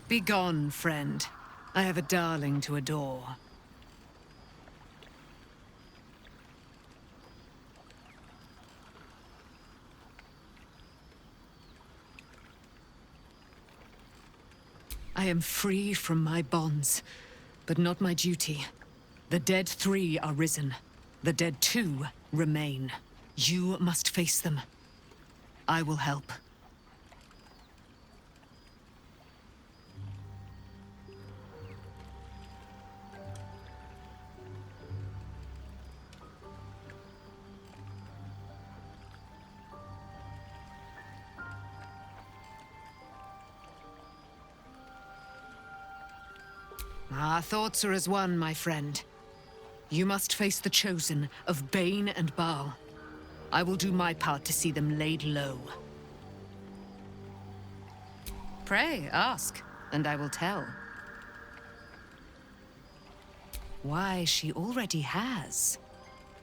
Begone, friend. I have a darling to adore. I am free from my bonds, but not my duty. The dead 3 are risen. The dead 2 remain. You must face them. I will help. Our thoughts are as one, my friend. You must face the Chosen of Bane and Baal. I will do my part to see them laid low. Pray, ask, and I will tell. Why, she already has.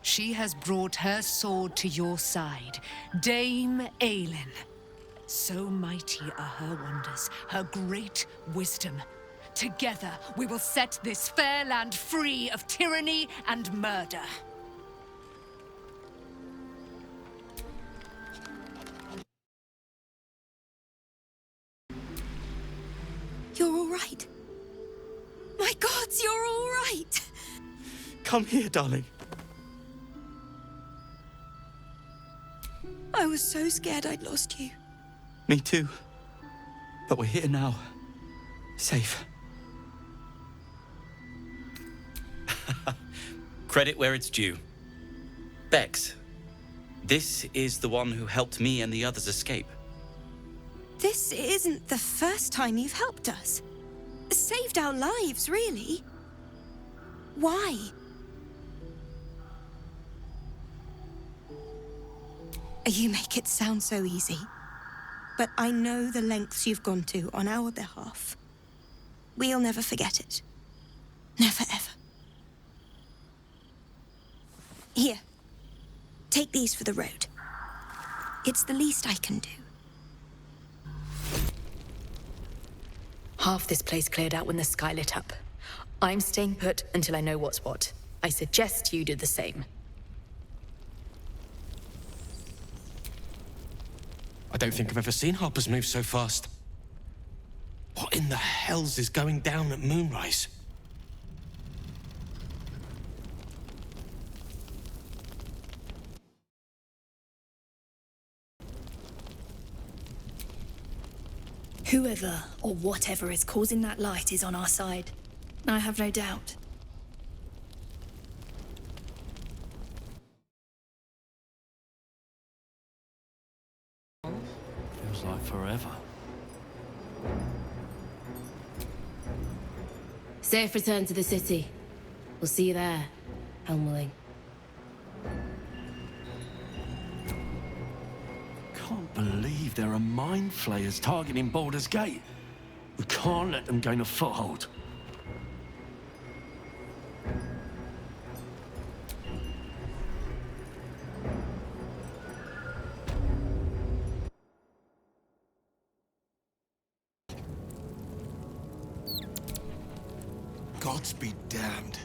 She has brought her sword to your side, Dame Aelin. So mighty are her wonders, her great wisdom. Together, we will set this fair land free of tyranny and murder. You're all right. My gods, you're all right. Come here, darling. I was so scared I'd lost you. Me too. But we're here now. Safe. Credit where it's due. Bex, this is the one who helped me and the others escape. This isn't the first time you've helped us. Saved our lives, really. Why? You make it sound so easy. But I know the lengths you've gone to on our behalf. We'll never forget it. Never, ever. Here. Take these for the road. It's the least I can do. Half this place cleared out when the sky lit up. I'm staying put until I know what's what. I suggest you do the same. I don't think I've ever seen Harpers move so fast. What in the hells is going down at moonrise? Whoever or whatever is causing that light is on our side. I have no doubt. Feels like forever. Safe return to the city. We'll see you there, Helmling. Can't believe there are mind flayers targeting Baldur's Gate. We can't let them gain a foothold. Gods be damned.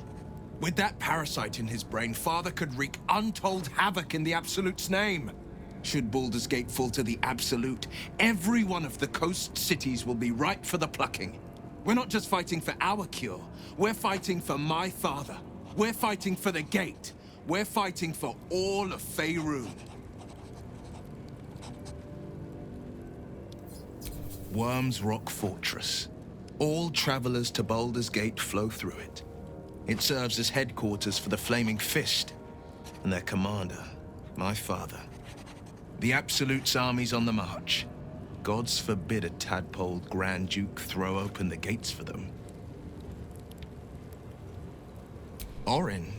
With that parasite in his brain, Father could wreak untold havoc in the Absolute's name. Should Baldur's Gate fall to the Absolute, every one of the coast cities will be ripe for the plucking. We're not just fighting for our cure. We're fighting for my father. We're fighting for the Gate. We're fighting for all of Faerun. Worm's Rock Fortress. All travelers to Baldur's Gate flow through it. It serves as headquarters for the Flaming Fist and their commander, my father. The Absolute's army's on the march. Gods forbid a tadpoled Grand Duke throw open the gates for them. Orin,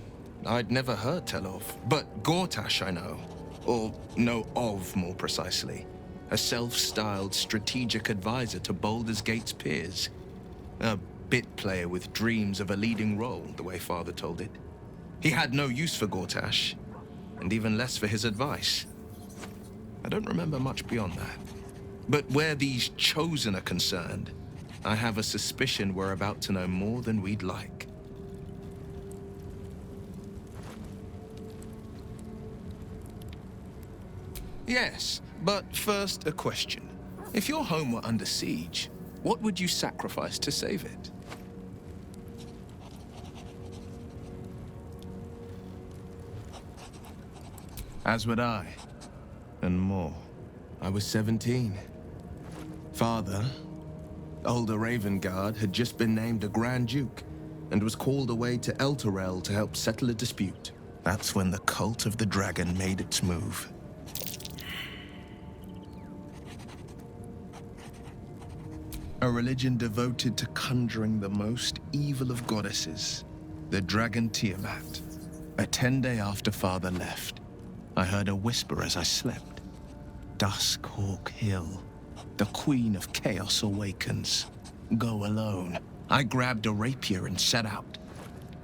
I'd never heard tell of, but Gortash I know. Or know of, more precisely. A self-styled strategic advisor to Baldur's Gate's peers. A bit player with dreams of a leading role, the way Father told it. He had no use for Gortash, and even less for his advice. I don't remember much beyond that. But where these Chosen are concerned, I have a suspicion we're about to know more than we'd like. Yes, but first a question. If your home were under siege, what would you sacrifice to save it? As would I, and more. I was 17. Father, older Ravengard, had just been named a Grand Duke and was called away to Elturel to help settle a dispute. That's when the cult of the dragon made its move. A religion devoted to conjuring the most evil of goddesses, the dragon Tiamat. A 10-day after Father left, I heard a whisper as I slept. Duskhawk Hill. The Queen of Chaos awakens. Go alone. I grabbed a rapier and set out.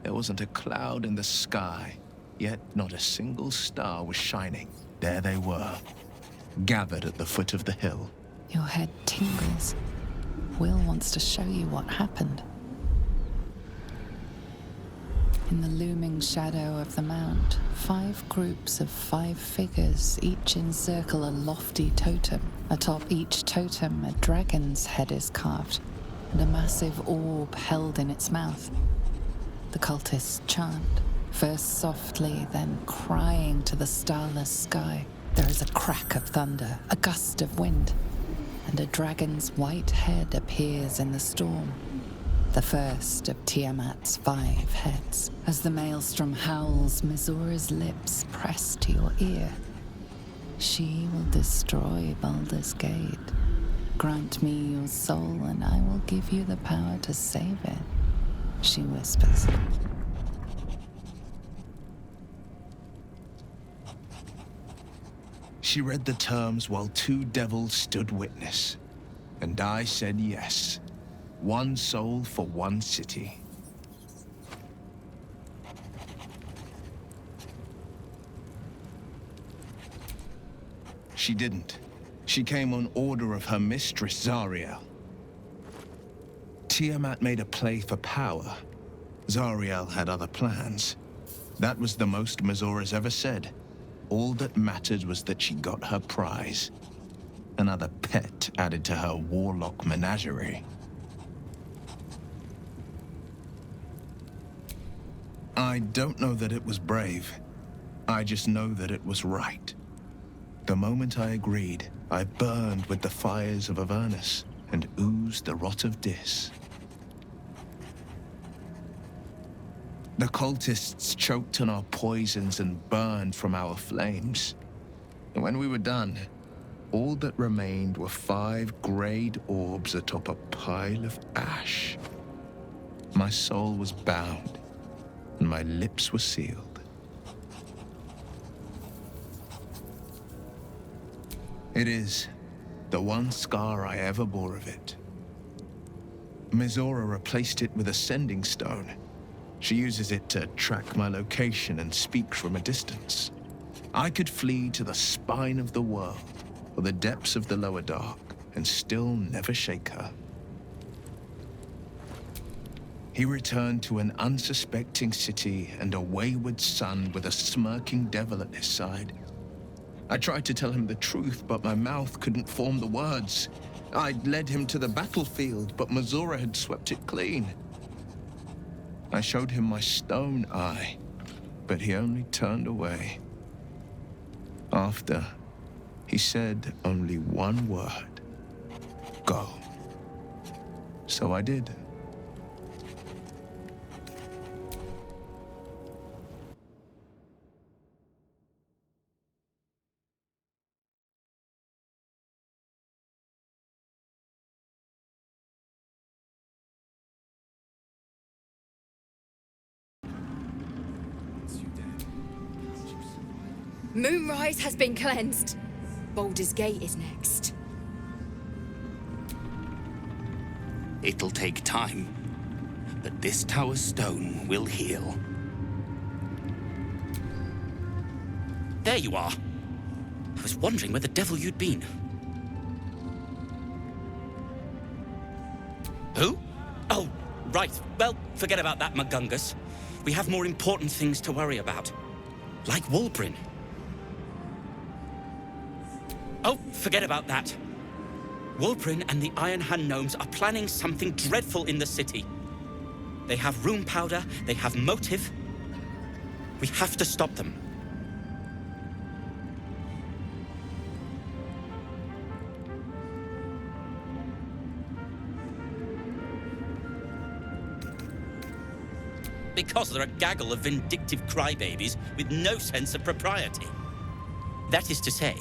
There wasn't a cloud in the sky, yet not a single star was shining. There they were, gathered at the foot of the hill. Your head tingles. Will wants to show you what happened. In the looming shadow of the mount, 5 groups of 5 figures each encircle a lofty totem. Atop each totem, a dragon's head is carved, and a massive orb held in its mouth. The cultists chant, first softly, then crying to the starless sky. There is a crack of thunder, a gust of wind, and a dragon's white head appears in the storm. The first of Tiamat's 5 heads. As the maelstrom howls, Mizora's lips press to your ear. She will destroy Baldur's Gate. Grant me your soul, and I will give you the power to save it, she whispers. She read the terms while 2 devils stood witness, and I said yes. 1 soul for 1 city. She didn't. She came on order of her mistress, Zariel. Tiamat made a play for power. Zariel had other plans. That was the most Mizora's ever said. All that mattered was that she got her prize. Another pet added to her warlock menagerie. I don't know that it was brave. I just know that it was right. The moment I agreed, I burned with the fires of Avernus and oozed the rot of Dis. The cultists choked on our poisons and burned from our flames. And when we were done, all that remained were 5 grayed orbs atop a pile of ash. My soul was bound, and my lips were sealed. It is the one scar I ever bore of it. Mizora replaced it with a sending stone. She uses it to track my location and speak from a distance. I could flee to the spine of the world or the depths of the lower dark and still never shake her. He returned to an unsuspecting city and a wayward son with a smirking devil at his side. I tried to tell him the truth, but my mouth couldn't form the words. I'd led him to the battlefield, but Mizora had swept it clean. I showed him my stone eye, but he only turned away. After, he said only one word: go. So I did. Moonrise has been cleansed. Baldur's Gate is next. It'll take time, but this tower stone will heal. There you are. I was wondering where the devil you'd been. Who? Oh, right. Well, forget about that, Magungus. We have more important things to worry about. Like Wulbrin. Oh, forget about that. Wulbrin and the Iron Hand Gnomes are planning something dreadful in the city. They have rune powder, they have motive. We have to stop them. Because they're a gaggle of vindictive crybabies with no sense of propriety. That is to say,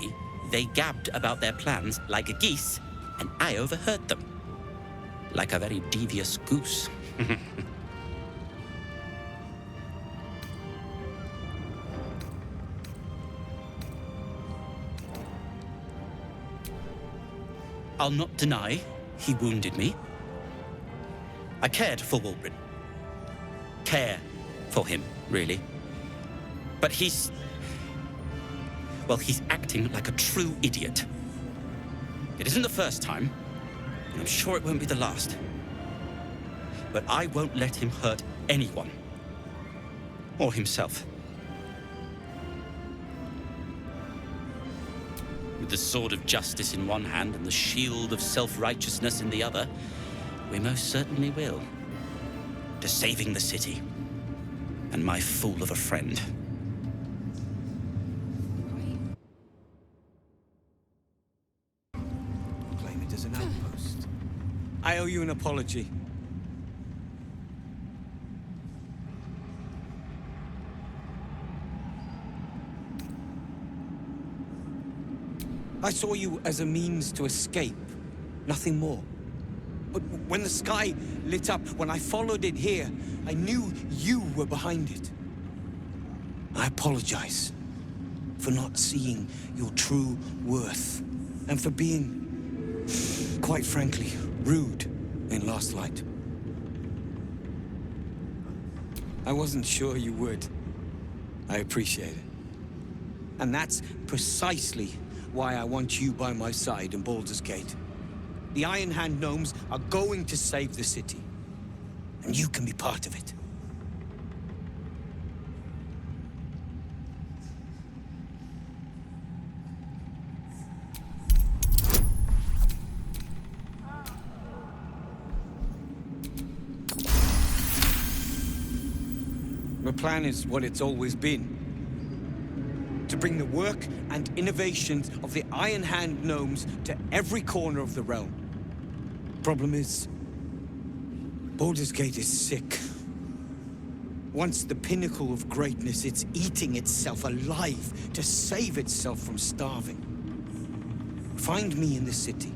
they gabbed about their plans like a geese, and I overheard them. Like a very devious goose. I'll not deny he wounded me. I cared for Wulbrin. Care for him, really. But he's acting like a true idiot. It isn't the first time, and I'm sure it won't be the last. But I won't let him hurt anyone. Or himself. With the sword of justice in one hand and the shield of self-righteousness in the other, we most certainly will. To saving the city. And my fool of a friend. Claim it as an outpost. I owe you an apology. I saw you as a means to escape, nothing more. But when the sky lit up, when I followed it here, I knew you were behind it. I apologize for not seeing your true worth, and for being, quite frankly, rude in Last Light. I wasn't sure you would. I appreciate it. And that's precisely why I want you by my side in Baldur's Gate. The Iron Hand Gnomes are going to save the city, and you can be part of it. The plan is what it's always been. To bring the work and innovations of the Iron Hand Gnomes to every corner of the realm. Problem is, Baldur's Gate is sick. Once the pinnacle of greatness, it's eating itself alive to save itself from starving. Find me in the city.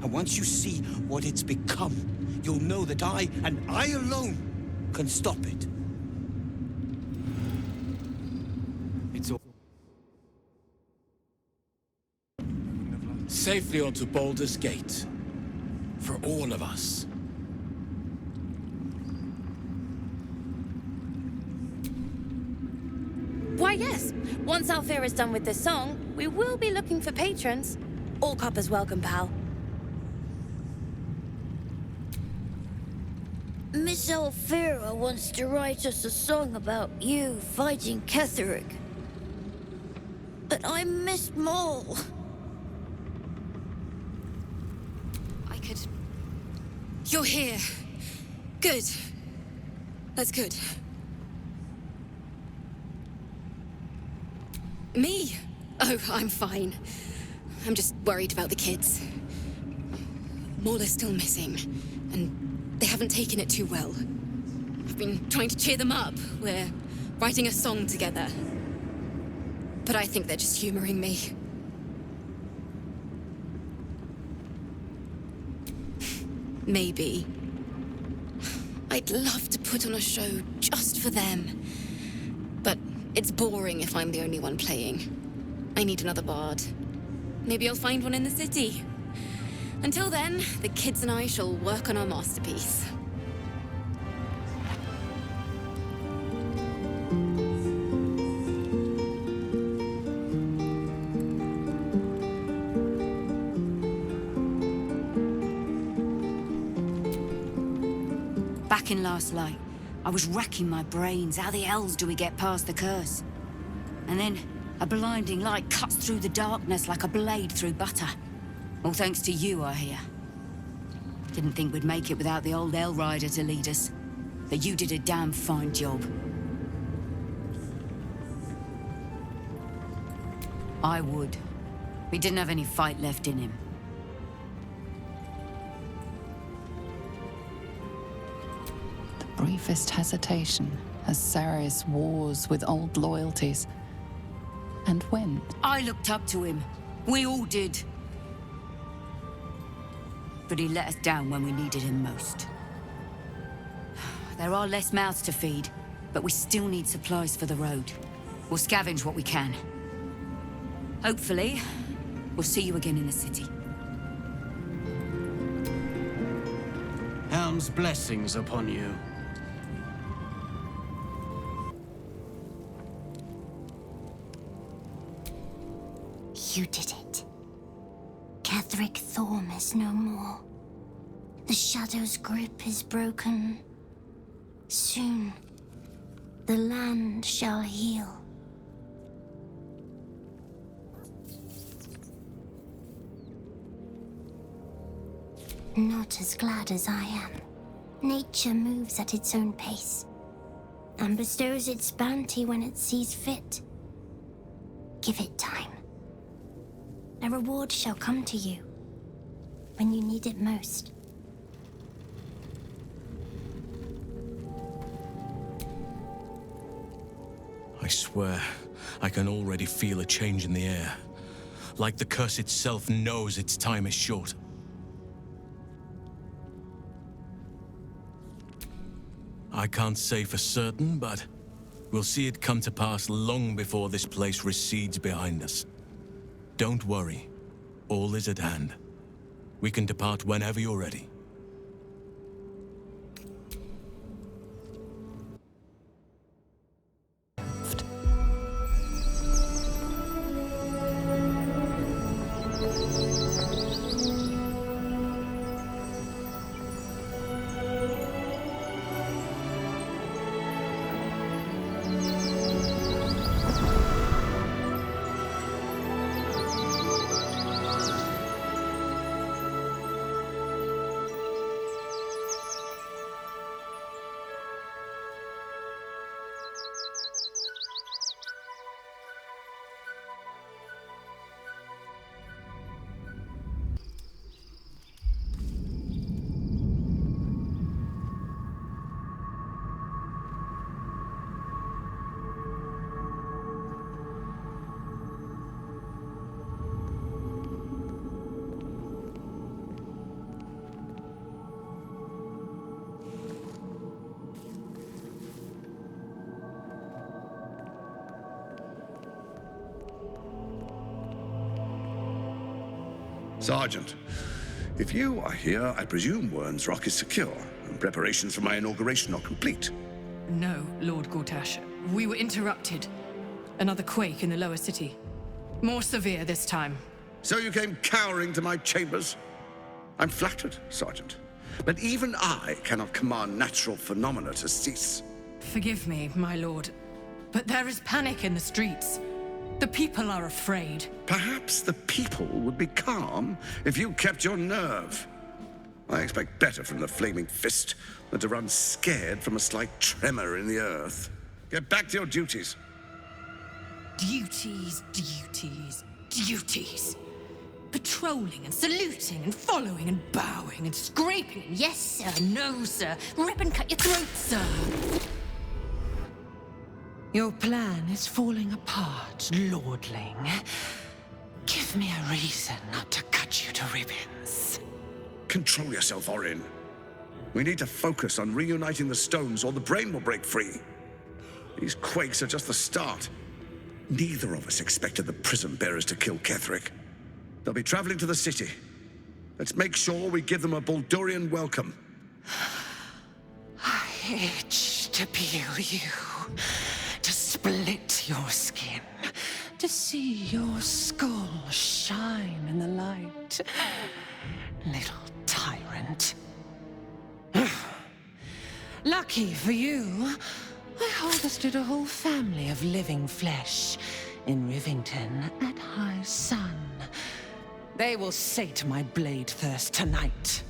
And once you see what it's become, you'll know that I, and I alone, can stop it. It's all... Safely onto Baldur's Gate. For all of us. Why, yes. Once Alfira is done with this song, we will be looking for patrons. All coppers welcome, pal. Miss Alfira wants to write us a song about you fighting Ketheric. But I missed Maul. You're here. Good. That's good. Me? Oh, I'm fine. I'm just worried about the kids. Maul is still missing, and they haven't taken it too well. I've been trying to cheer them up. We're writing a song together. But I think they're just humoring me. Maybe. I'd love to put on a show just for them. But it's boring if I'm the only one playing. I need another bard. Maybe I'll find one in the city. Until then, the kids and I shall work on our masterpiece. Back in Last Light, I was racking my brains. How the hells do we get past the curse? And then a blinding light cuts through the darkness like a blade through butter. All thanks to you, I hear. Didn't think we'd make it without the old El Rider to lead us. But you did a damn fine job. I would. We didn't have any fight left in him. The briefest hesitation as Saris wars with old loyalties. And when? I looked up to him. We all did. But he let us down when we needed him most. There are less mouths to feed, but we still need supplies for the road. We'll scavenge what we can. Hopefully, we'll see you again in the city. Helm's blessings upon you. You did it. Ketheric Thorm is no more. The Shadow's grip is broken. Soon, the land shall heal. Not as glad as I am. Nature moves at its own pace, and bestows its bounty when it sees fit. Give it time. A reward shall come to you when you need it most. I swear, I can already feel a change in the air. Like the curse itself knows its time is short. I can't say for certain, but we'll see it come to pass long before this place recedes behind us. Don't worry. All is at hand. We can depart whenever you're ready. Sergeant, if you are here, I presume Wern's Rock is secure, and preparations for my inauguration are complete. No, Lord Gortash. We were interrupted. Another quake in the lower city. More severe this time. So you came cowering to my chambers? I'm flattered, Sergeant. But even I cannot command natural phenomena to cease. Forgive me, my lord, but there is panic in the streets. The people are afraid. Perhaps the people would be calm if you kept your nerve. I expect better from the Flaming Fist than to run scared from a slight tremor in the earth. Get back to your duties. Duties, duties, duties. Patrolling and saluting and following and bowing and scraping. Yes, sir. No, sir. Rip and cut your throat, sir. Your plan is falling apart, lordling. Give me a reason not to cut you to ribbons. Control yourself, Orin. We need to focus on reuniting the stones or the brain will break free. These quakes are just the start. Neither of us expected the prison bearers to kill Ketheric. They'll be traveling to the city. Let's make sure we give them a Baldurian welcome. I itch to peel you, to split your skin, to see your skull shine in the light. Little tyrant. Lucky for you, I harvested a whole family of living flesh in Rivington at high sun. They will sate my blade thirst tonight.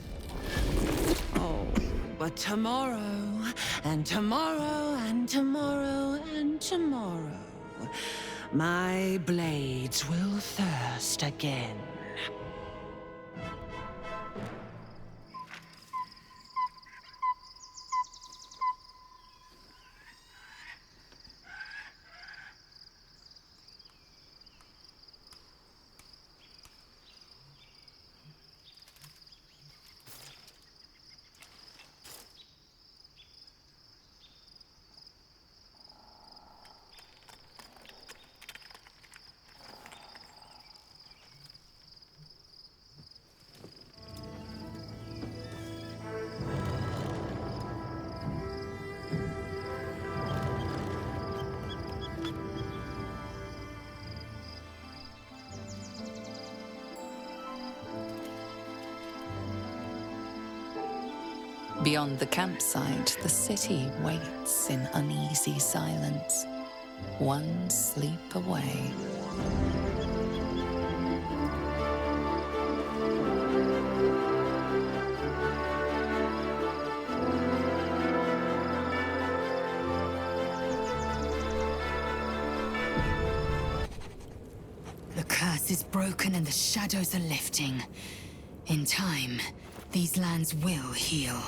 Oh, but tomorrow, and tomorrow, and tomorrow, and tomorrow, my blades will thirst again. Beyond the campsite, the city waits in uneasy silence, one sleep away. The curse is broken and the shadows are lifting. In time, these lands will heal.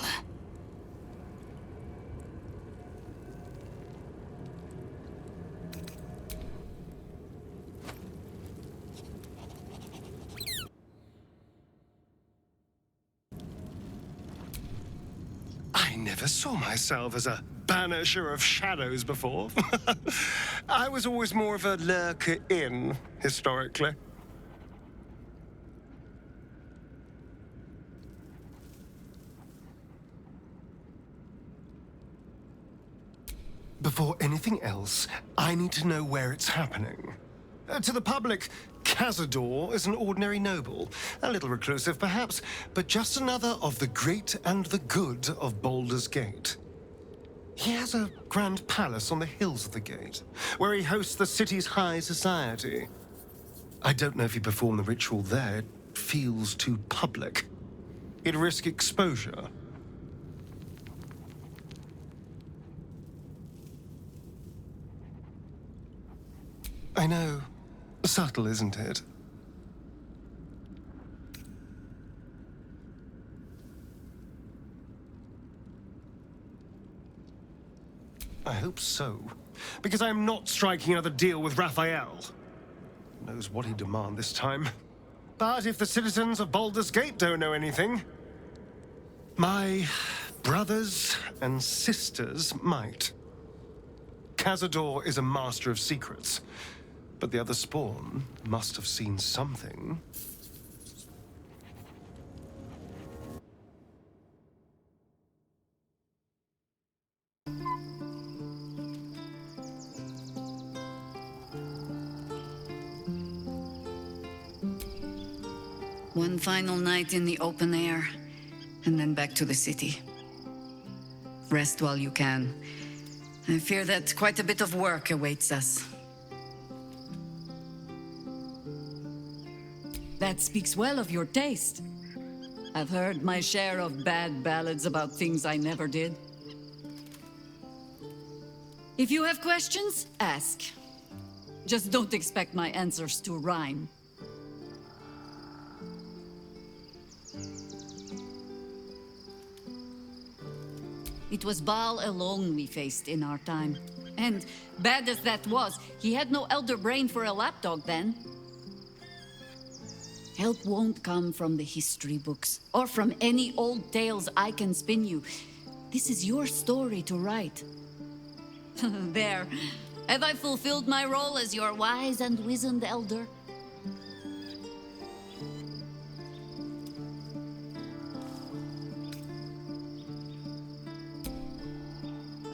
I never saw myself as a banisher of shadows before. I was always more of a lurker-in, historically. Before anything else, I need to know where it's happening. To the public, Cazador is an ordinary noble. A little reclusive, perhaps, but just another of the great and the good of Baldur's Gate. He has a grand palace on the hills of the gate, where he hosts the city's high society. I don't know if he performed the ritual there. It feels too public. He'd risk exposure. I know. Subtle, isn't it? I hope so. Because I'm not striking another deal with Raphael. Knows what he'd demand this time. But if the citizens of Baldur's Gate don't know anything, my brothers and sisters might. Cazador is a master of secrets. But the other spawn must have seen something. One final night in the open air, and then back to the city. Rest while you can. I fear that quite a bit of work awaits us. That speaks well of your taste. I've heard my share of bad ballads about things I never did. If you have questions, ask. Just don't expect my answers to rhyme. It was Baal alone we faced in our time. And bad as that was, he had no elder brain for a lapdog then. Help won't come from the history books, or from any old tales I can spin you. This is your story to write. There. Have I fulfilled my role as your wise and wizened elder?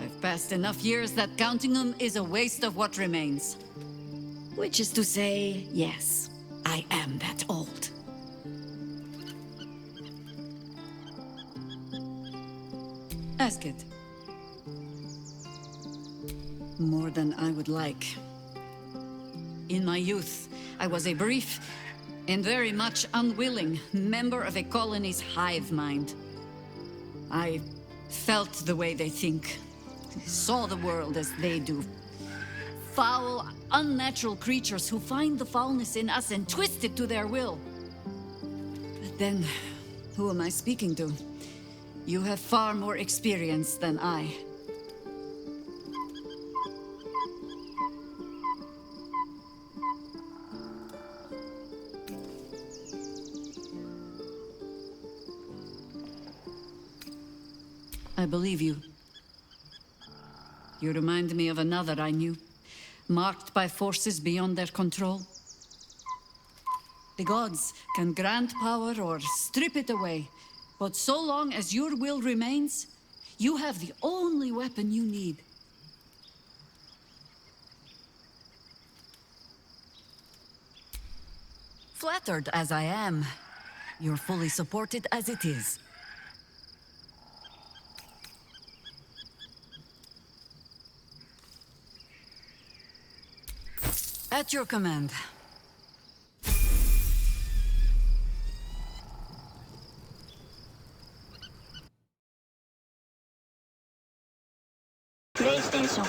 I've passed enough years that counting them is a waste of what remains. Which is to say, yes, I am that old. Ask it. More than I would like. In my youth, I was a brief and very much unwilling member of a colony's hive mind. I felt the way they think, saw the world as they do. Foul, unnatural creatures who find the foulness in us and twist it to their will. But then, who am I speaking to? You have far more experience than I. I believe you. You remind me of another I knew, marked by forces beyond their control. The gods can grant power or strip it away, but so long as your will remains, you have the only weapon you need. Flattered as I am, you're fully supported as it is. At your command. PlayStation